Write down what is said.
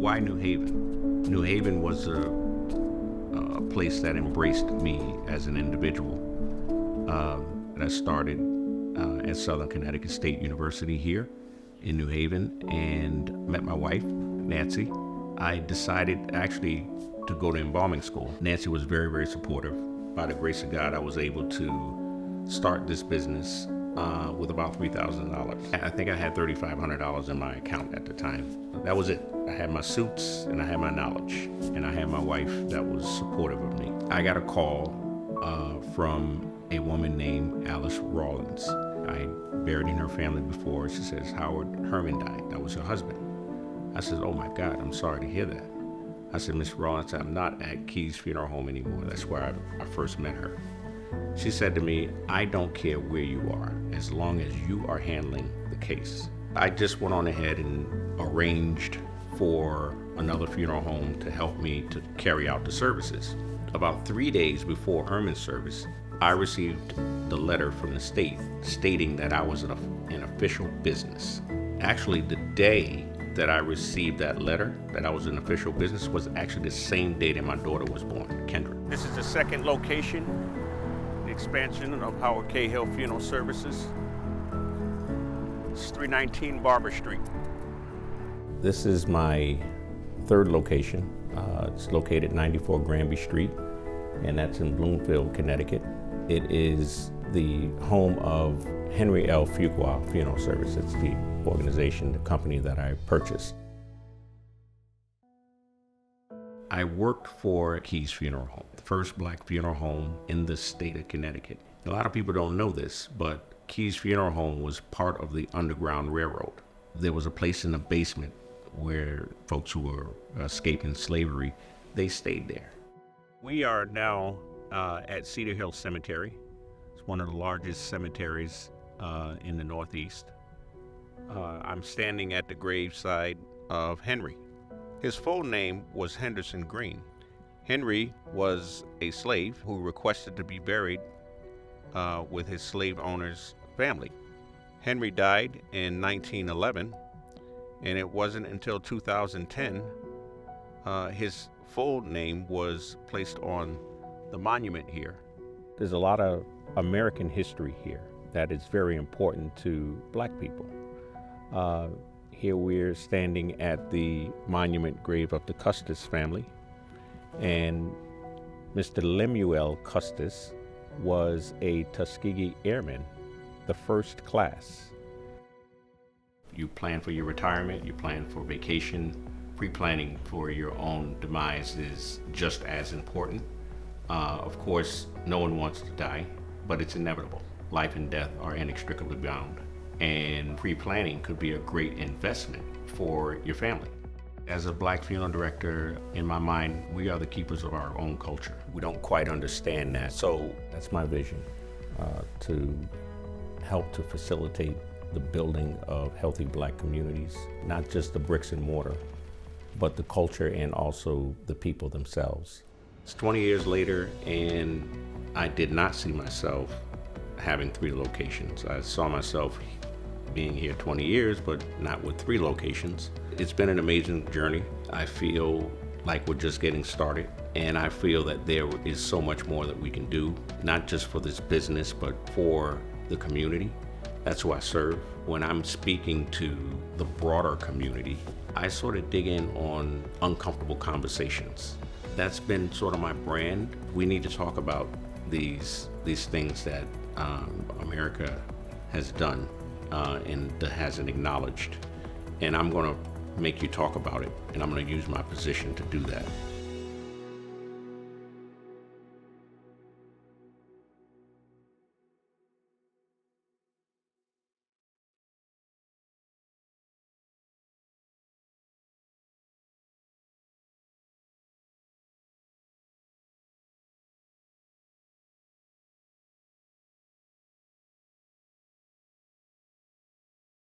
Why New Haven? New Haven was a place that embraced me as an individual. I started at Southern Connecticut State University here in New Haven and met my wife, Nancy. I decided actually to go to embalming school. Nancy was very, very supportive. By the grace of God, I was able to start this business with about $3,000. I think I had $3,500 in my account at the time. That was it. I had my suits and I had my knowledge, and I had my wife that was supportive of me. I got a call from a woman named Alice Rawlins. I buried in her family before. She says, Howard Herman died. That was her husband. I said, oh my God, I'm sorry to hear that. I said, Miss Rawlins, I'm not at Key's Funeral Home anymore. That's where I first met her. She said to me, I don't care where you are, as long as you are handling the case. I just went on ahead and arranged for another funeral home to help me to carry out the services. About 3 days before Herman's service, I received the letter from the state stating that I was an official business. Actually, the day that I received that letter that I was an official business was actually the same day that my daughter was born, Kendra. This is the second location, the expansion of Howard Cahill Funeral Services. It's 319 Barbour Street. This is my third location. It's located 94 Granby Street, and that's in Bloomfield, Connecticut. It is the home of Henry L. Fuqua Funeral Service. It's the organization, the company that I purchased. I worked for Key's Funeral Home, the first black funeral home in the state of Connecticut. A lot of people don't know this, but Key's Funeral Home was part of the Underground Railroad. There was a place in the basement where folks who were escaping slavery, they stayed there. We are now at Cedar Hill Cemetery. It's one of the largest cemeteries in the Northeast. I'm standing at the graveside of Henry. His full name was Henderson Green. Henry was a slave who requested to be buried with his slave owner's family. Henry died in 1911, and it wasn't until 2010 his full name was placed on the monument here. There's a lot of American history here that is very important to black people. Here we're standing at the monument grave of the Custis family, and Mr. Lemuel Custis was a Tuskegee Airman, the first class. You plan for your retirement, you plan for vacation. Pre-planning for your own demise is just as important. Of course, no one wants to die, but it's inevitable. Life and death are inextricably bound, and pre-planning could be a great investment for your family. As a black funeral director, in my mind, we are the keepers of our own culture. We don't quite understand that, so that's my vision, to help to facilitate the building of healthy black communities, not just the bricks and mortar, but the culture and also the people themselves. It's 20 years later, and I did not see myself having 3 locations. I saw myself being here 20 years, but not with 3 locations. It's been an amazing journey. I feel like we're just getting started, and I feel that there is so much more that we can do, not just for this business, but for the community. That's who I serve. When I'm speaking to the broader community, I sort of dig in on uncomfortable conversations. That's been sort of my brand. We need to talk about these things that America has done and that hasn't acknowledged. And I'm gonna make you talk about it, and I'm gonna use my position to do that.